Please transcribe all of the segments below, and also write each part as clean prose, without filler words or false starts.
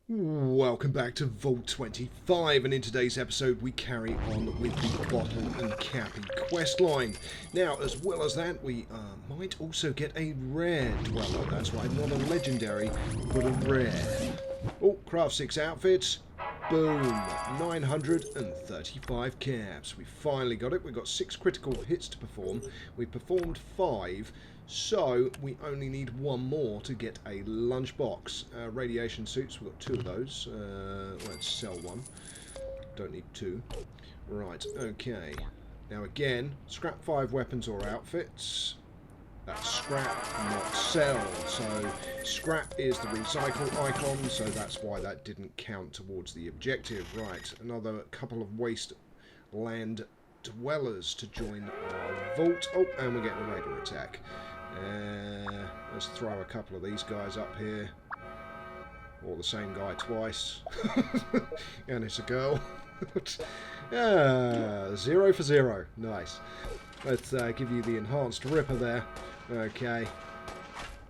Welcome back to Vault 25, and in today's episode we carry on with the Bottle Cappy questline. Now, as well as that, we might also get a rare dweller. That's right, not a legendary, but a rare. Oh, craft 6 outfits. Boom, 935 caps. We finally got it. We've got 6 critical hits to perform. We performed 5. So, we only need one more to get a lunchbox. Radiation suits, we've got 2 of those. Let's sell one. Don't need 2. Right, okay. Now again, scrap 5 weapons or outfits. That's scrap, not sell. So, scrap is the recycle icon, so that's why that didn't count towards the objective. Right, another couple of wasteland dwellers to join our vault. Oh, and we're getting a raider attack. Let's throw a couple of these guys up here. Or the same guy twice. And it's a girl. 0 for 0. Nice. Let's give you the enhanced ripper there. Okay.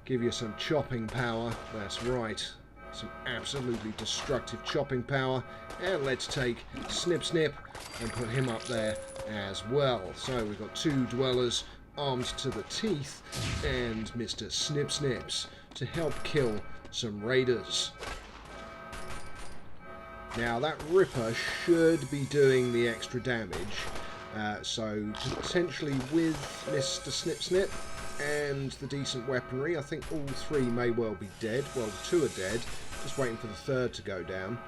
Give you some chopping power. That's right. Some absolutely destructive chopping power. And let's take Snip Snip and put him up there as well. So we've got 2 dwellers armed to the teeth, and Mr. Snip Snips to help kill some raiders. Now that Ripper should be doing the extra damage, so potentially with Mr. Snip Snip and the decent weaponry, I think all 3 may well be dead. Well, 2 are dead, just waiting for the 3rd to go down.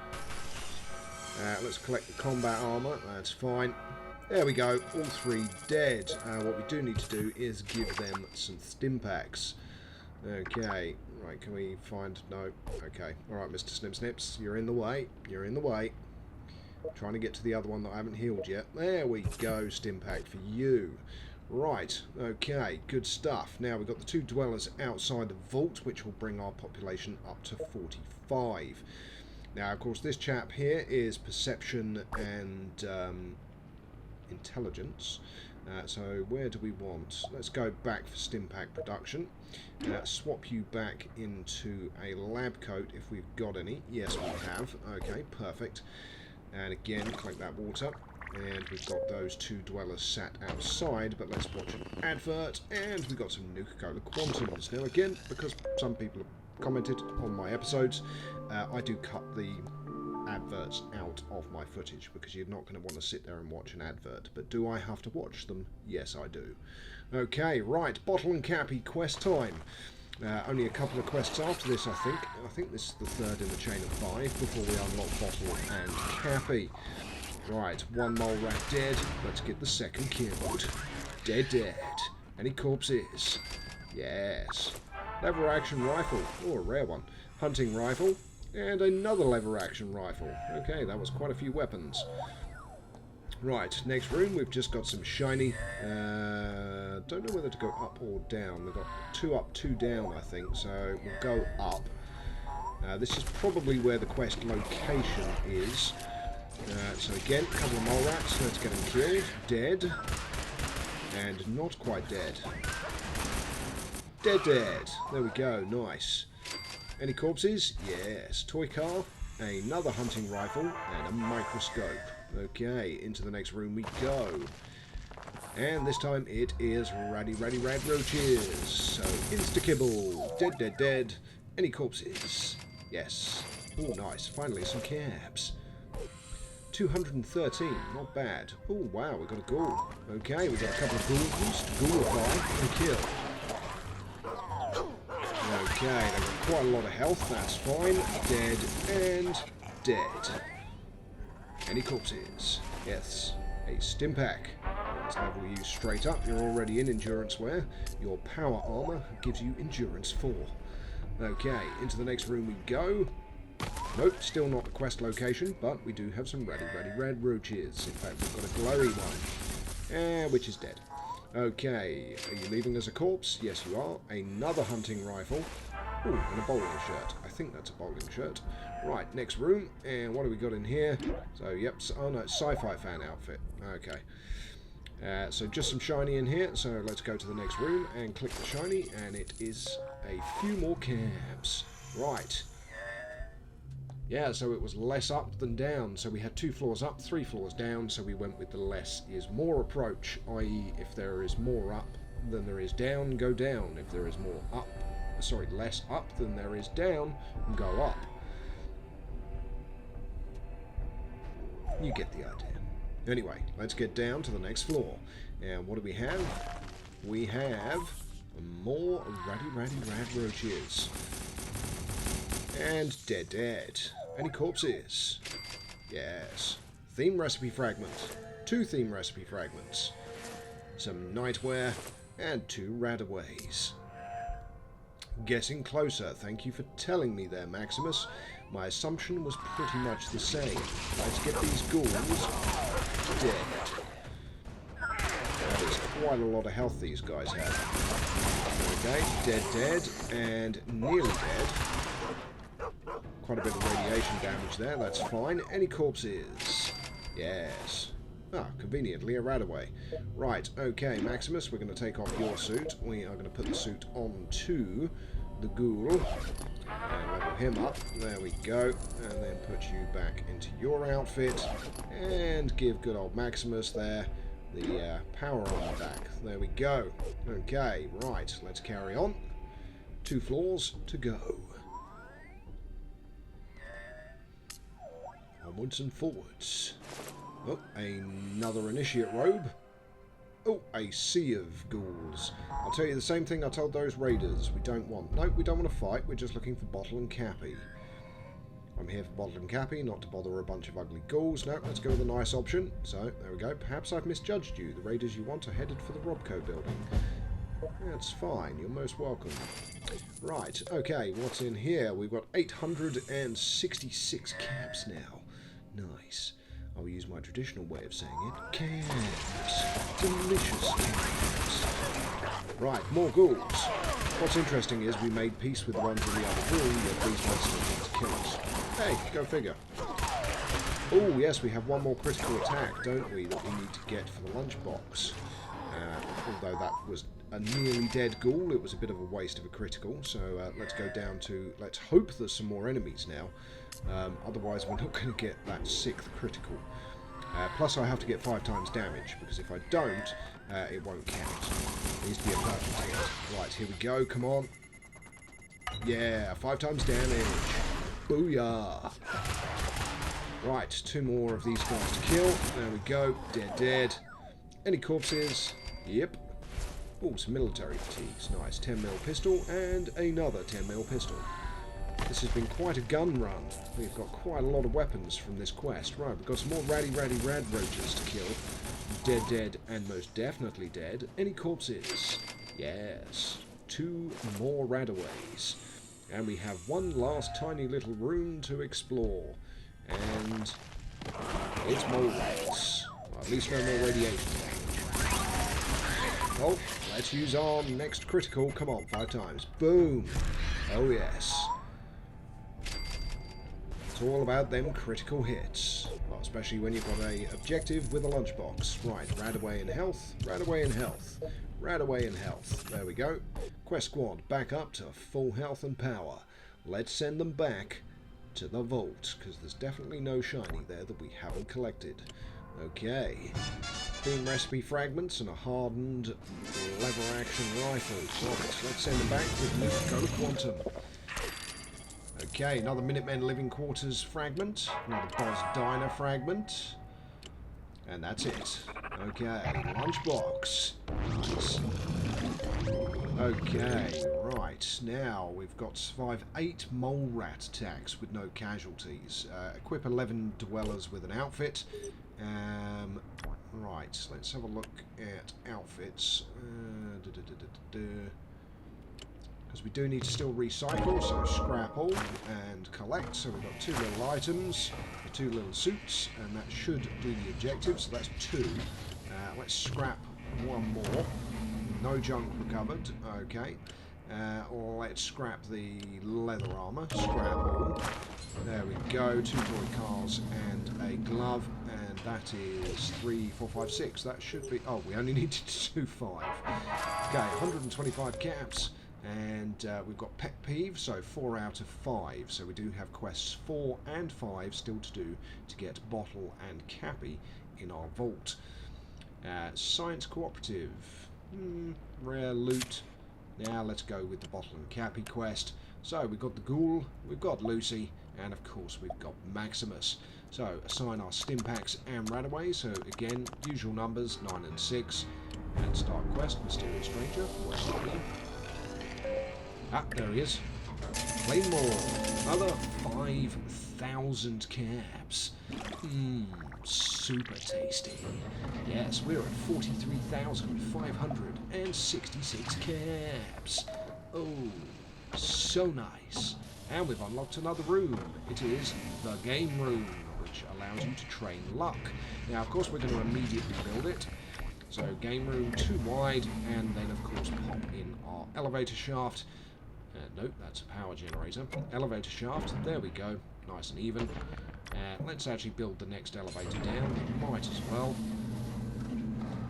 Let's collect the combat armor, that's fine. There we go, all 3 dead. What we do need to do is give them some stimpaks. Okay, right, can we find... No, okay. Alright, Mr. Snip Snips, you're in the way. You're in the way. Trying to get to the other one that I haven't healed yet. There we go, stimpak for you. Right, okay, good stuff. Now we've got the 2 dwellers outside the vault, which will bring our population up to 45. Now, of course, this chap here is perception and... intelligence. So where do we want? Let's go back for stimpak production. Swap you back into a lab coat if we've got any. Yes, we have. Okay, perfect. And again, collect that water. And we've got those 2 dwellers sat outside, but let's watch an advert. And we've got some Nuka-Cola Quantums. Now again, because some people have commented on my episodes, I do cut the adverts out of my footage because you're not going to want to sit there and watch an advert. But do I have to watch them? Yes, I do. Okay, right, Bottle and Cappy quest time. Only a couple of quests after this, I think. I think this is the 3rd in the chain of 5 before we unlock Bottle and Cappy. Right, 1 mole rat dead. Let's get the 2nd killed. Dead, dead. Any corpses? Yes. Lever action rifle. Oh, a rare one. Hunting rifle. And another lever action rifle. Okay, that was quite a few weapons. Right, next room, we've just got some shiny. Don't know whether to go up or down. We've got 2 up, 2 down, I think, so we'll go up. This is probably where the quest location is. So again, a couple of mole rats. Let's get them killed. Dead. And not quite dead. Dead, dead. There we go, nice. Any corpses? Yes. Toy car, another hunting rifle, and a microscope. Okay, into the next room we go. And this time it is rad roaches. So, insta-kibble. Dead, dead, dead. Any corpses? Yes. Oh, nice. Finally, some cabs. 213. Not bad. Oh, wow, we got a ghoul. Okay, we got a couple of ghouls to ghoulify and kill. Okay, they've got quite a lot of health, that's fine. Dead and dead. Any corpses? Yes. A stimpak. Let's level you straight up. You're already in endurance wear. Your power armor gives you endurance 4. Okay, into the next room we go. Nope, still not the quest location, but we do have some red roaches. In fact, we've got a glowy one. Which is dead. Okay, are you leaving as a corpse? Yes, you are. Another hunting rifle. Ooh, and a bowling shirt. I think that's a bowling shirt. Right, next room. And what do we got in here? So, yep. Oh, no, it's sci-fi fan outfit. Okay. So, just some shiny in here. So, let's go to the next room and click the shiny. And it is a few more cabs. Right. Yeah, so it was less up than down. So we had 2 floors up, 3 floors down, so we went with the less is more approach, i.e. if there is more up than there is down, go down. If there is more up, sorry, less up than there is down, go up. You get the idea. Anyway, let's get down to the next floor. And what do we have? We have more rad roaches. And dead. Any corpses? Yes. Theme recipe fragment. 2 theme recipe fragments. Some nightwear and 2 radaways. Getting closer. Thank you for telling me there, Maximus. My assumption was pretty much the same. Let's get these ghouls dead. That is quite a lot of health these guys have. Okay, dead, and nearly dead. Quite a bit of radiation damage there, that's fine. Any corpses? Yes. Ah, conveniently a radaway. Right, okay, Maximus, we're going to take off your suit. We are going to put the suit onto the ghoul. And level him up. There we go. And then put you back into your outfit. And give good old Maximus there the power armor back. There we go. Okay, right, let's carry on. 2 floors to go. Onwards and forwards. Oh, another initiate robe. Oh, a sea of ghouls. I'll tell you the same thing I told those raiders. We don't want... No, we don't want to fight. We're just looking for Bottle and Cappy. I'm here for Bottle and Cappy, not to bother a bunch of ugly ghouls. No, let's go with a nice option. So, there we go. Perhaps I've misjudged you. The raiders you want are headed for the Robco building. That's fine. You're most welcome. Right, okay, what's in here? We've got 866 caps now. Nice. I'll use my traditional way of saying it. Caps. Delicious caps. Right, more ghouls. What's interesting is we made peace with the ones in the other room, yet these monsters want to kill us. Hey, go figure. Oh, yes, we have one more critical attack, don't we, that we need to get for the lunchbox. Although that was a nearly dead ghoul, it was a bit of a waste of a critical, so let's go down to... Let's hope there's some more enemies now. Otherwise we're not going to get that 6th critical. Plus I have to get 5 times damage, because if I don't, it won't count. It needs to be a perfect hit. Right, here we go, come on. Yeah, 5 times damage. Booyah! Right, 2 more of these guys to kill. There we go, dead. Any corpses? Yep. Oh, some military fatigues. Nice, 10mm pistol and another 10mm pistol. This has been quite a gun run. We've got quite a lot of weapons from this quest. Right, we've got some more rad roaches to kill. Dead, and most definitely dead. Any corpses? Yes. 2 more radaways. And we have one last tiny little room to explore. And it's mole rats. Well, at least no more radiation damage. Oh, let's use our next critical. Come on, 5 times. Boom. Oh, yes. It's all about them critical hits. Well, especially when you've got an objective with a lunchbox. Right, radaway in health, radaway in health, radaway in health. There we go. Quest squad back up to full health and power. Let's send them back to the vault, because there's definitely no shiny there that we haven't collected. Okay. Theme recipe fragments and a hardened lever action rifle. Right, let's send them back with Go Quantum. Okay, another Minutemen Living Quarters fragment, another Boss Diner fragment, and that's it. Okay, lunchbox. Nice. Okay, right, now we've got to survive 8 mole rat attacks with no casualties. Equip 11 dwellers with an outfit. Right, let's have a look at outfits. Because we do need to still recycle, so scrap all and collect. So we've got 2 little items, 2 little suits, and that should do the objective. So that's 2. Let's scrap 1 more. No junk recovered. Okay. Let's scrap the leather armour. Scrap all. There we go. 2 toy cars and a glove, and that is 3, 4, 5, 6. That should be... Oh, we only needed to do 5. Okay, 125 caps. And we've got pet peeve, so 4 out of 5. So we do have quests 4 and 5 still to do to get Bottle and Cappy in our vault. Science cooperative, rare loot. Now let's go with the Bottle and Cappy quest. So we've got the Ghoul, we've got Lucy, and of course we've got Maximus. So assign our stim packs and ranaways. So again, usual numbers 9 and 6. And start quest, Mysterious Stranger. Where are you? Ah, there he is. Claymore. Another 5,000 cabs. Super tasty. Yes, we're at 43,566 cabs. Oh, so nice. And we've unlocked another room. It is the game room, which allows you to train luck. Now, of course, we're going to immediately build it. So, game room 2 wide, and then, of course, pop in our elevator shaft. Nope, that's a power generator. Elevator shaft, there we go, nice and even. Let's actually build the next elevator down, might as well.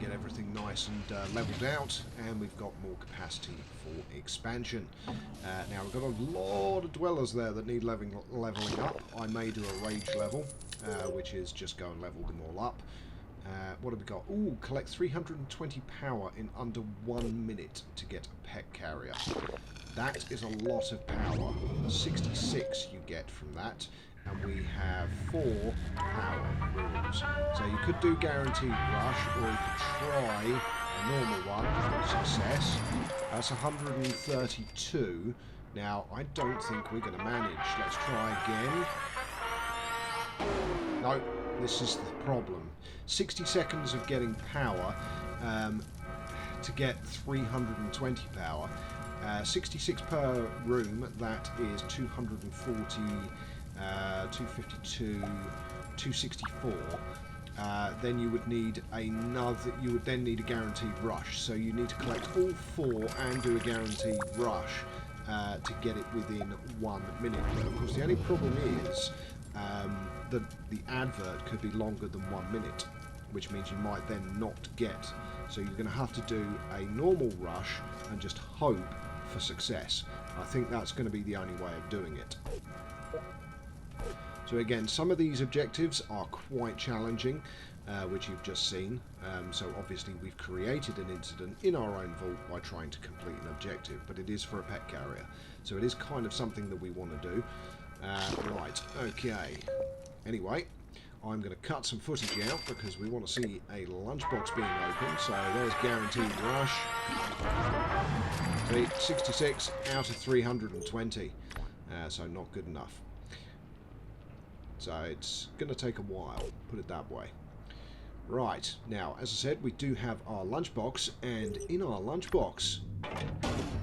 Get everything nice and leveled out, and we've got more capacity for expansion. Now we've got a lot of dwellers there that need leveling up. I may do a rage level, which is just go and level them all up. What have we got? Ooh, collect 320 power in under 1 minute to get a pet carrier. That is a lot of power. 66 you get from that, and we have 4 power rooms. So you could do guaranteed rush, or you could try a normal one. Success. That's 132. Now, I don't think we're going to manage. Let's try again. No, this is the problem. 60 seconds of getting power to get 320 power. 66 per room, that is 240, 252, 264. Then you would need another. You would then need a guaranteed rush. So you need to collect all 4 and do a guaranteed rush to get it within 1 minute. But of course, the only problem is the advert could be longer than 1 minute, which means you might then not get. So you're going to have to do a normal rush and just hope for success. I think that's going to be the only way of doing it. So again, some of these objectives are quite challenging, which you've just seen. So obviously we've created an incident in our own vault by trying to complete an objective, but it is for a pet carrier. So it is kind of something that we want to do. Right, okay. Anyway, I'm going to cut some footage out because we want to see a lunchbox being opened. So there's guaranteed rush. 66 out of 320. So not good enough. So it's going to take a while, put it that way. Right, now, as I said, we do have our lunchbox, and in our lunchbox,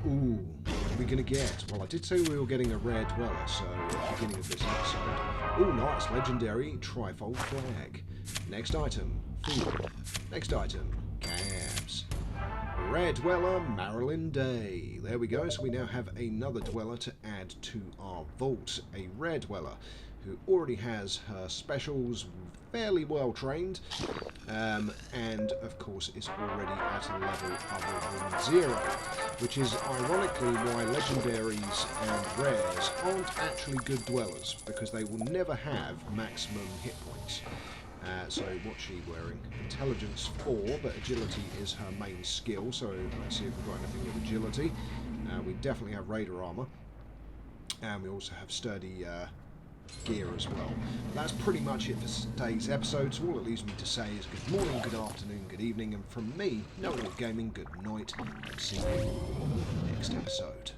ooh, what are we going to get? Well, I did say we were getting a rare dweller, so at the beginning of this episode. Ooh, nice, legendary trifold flag. Next item, food. Next item, cabs. Rare dweller, Marilyn Day. There we go, so we now have another dweller to add to our vault. A rare dweller who already has her specials fairly well trained, and of course is already at a level other than 0, which is ironically why legendaries and rares aren't actually good dwellers, because they will never have maximum hit points. So what's she wearing? Intelligence 4, but agility is her main skill, so let's see if we've got anything with agility. We definitely have raider armor, and we also have sturdy gear as well. That's pretty much it for today's episode, so all it leaves me to say is good morning, good afternoon, good evening, and from me, No Gaming, good night, and see you in the next episode.